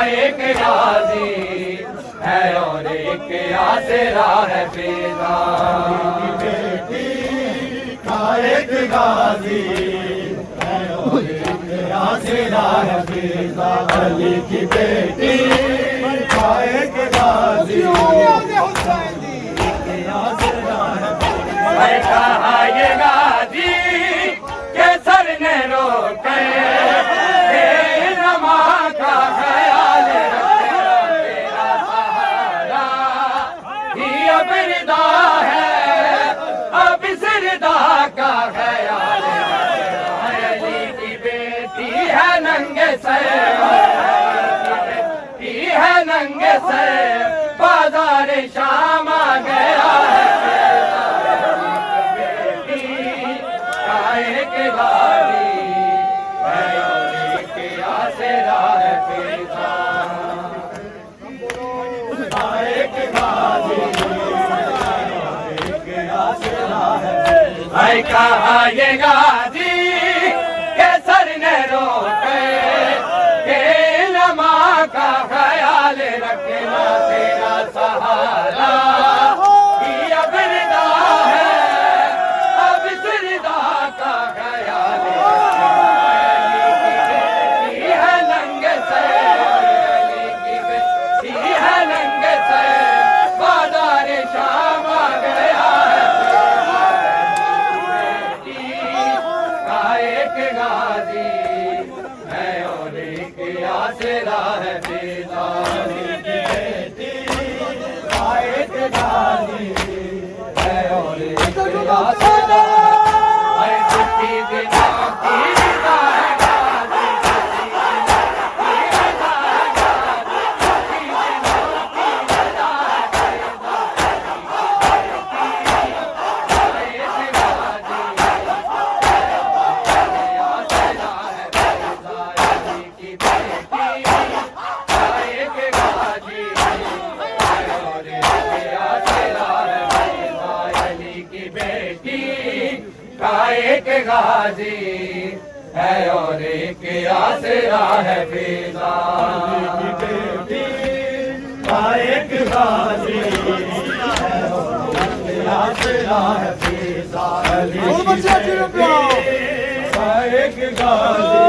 एक गाजी है और एक आसरा है फिजा। एक गाजी है और एक आसरा है फिजा। अली की बेटी एक गाजी है कहा ये गाजी के सर ने रोके रमा का ख्याल रखना तेरा सहारा ही अब रिदा है अब सिरदा का ख्याल रखना। अली की बेटी है नंगे सर है नंगे सर बाजार शाम आ गया है। एक गाजी है और एक आसरा है फिजा। एक गाजी एक आसरा है। है कहा ये गाजी के सर ने रोके के नमा का ख्याल रखना तेरा सहारा ही अब रिदा है अब सिरदा का ख्याल रखना। है नंगे सर है नंगे सर बाजार शाम आ गया है। एक गाजी है और एक आसरा है फिजा। एक गाजी है और एक आसरा है छुट्टी दिनों की रिदा है गाजी। एक गाजी है और एक आसरा है फिजा। एक गाजी है और एक आसरा है फिजा। एक गाजी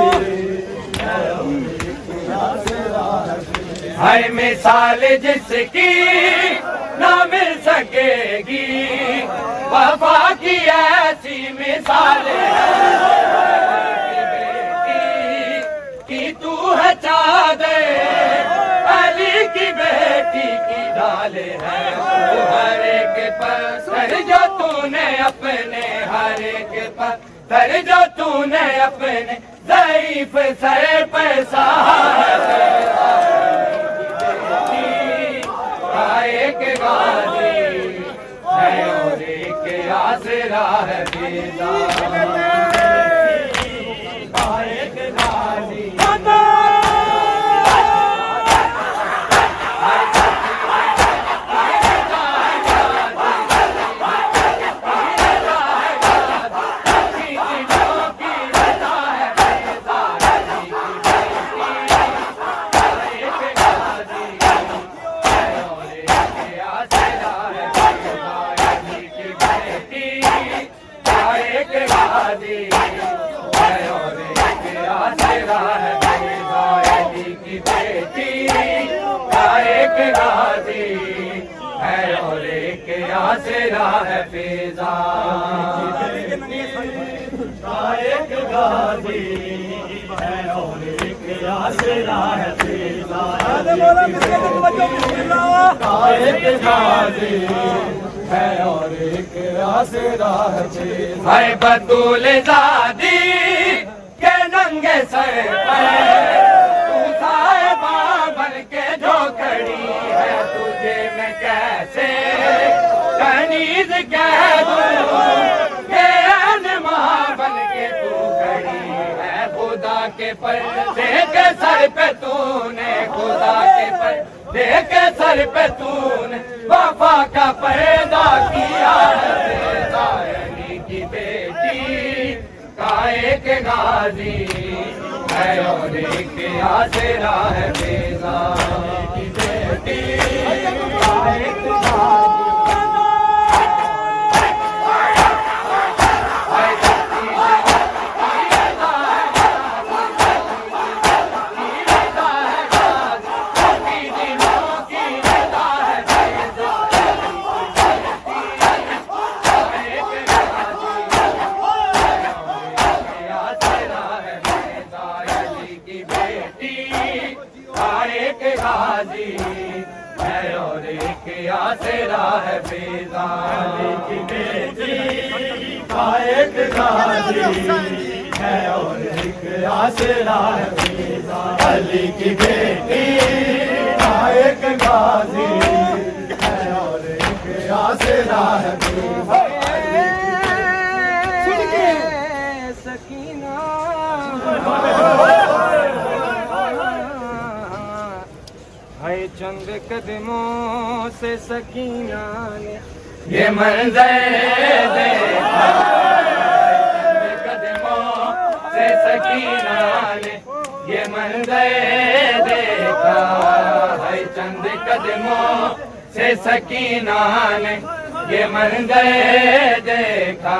है और एक आसरा है फिजा। हर मिसाल जिसकी ना मिल सकेगी वफा की ऐसी मिसाल है। की तू है चादर अली की बेटी की डाल है। वो हर एक पत्थर जो तूने अपने हर एक पत्थर जो तूने अपने ज़ईफ़ सर पर सहारा एक गाजी है और एक आसरा है फिजा। एक गाजी एक गाजी है और एक आसरा है फिजा। अली की बेटी एक गाजी है और एक आसरा है फिजा। एक गाजी है और एक आसरा है फिजा। एक गाजी है और एक आसरा है फिजा। है बतूल ज़ादी के नंगे सर पर तू साहिबा बन के जो खड़ी है तुझे मैं कैसे कनीज कह दूं। ये अनमा बन के तू खड़ी है खुदा के पर्दे के सर पे तूने खुदा के पर्दे के सर पे तूने वफा का पर्दा किया है। अली की बेटी का एक गाजी है और एक आसरा है बेजार की बेटी एक गाजी है और एक आसरा है बेजार की बेटी एक गाजी है और एक आसरा है बेजार अली की बेटी एक गाजी है और एक आसरा है बेजार सकीना है चंद कदमों से सकीना ने ये मंजर देखा चंद कदमों से सकीना ने ये मंजर देखा है चंद कदमों से सकीना ने ये मंजर देखा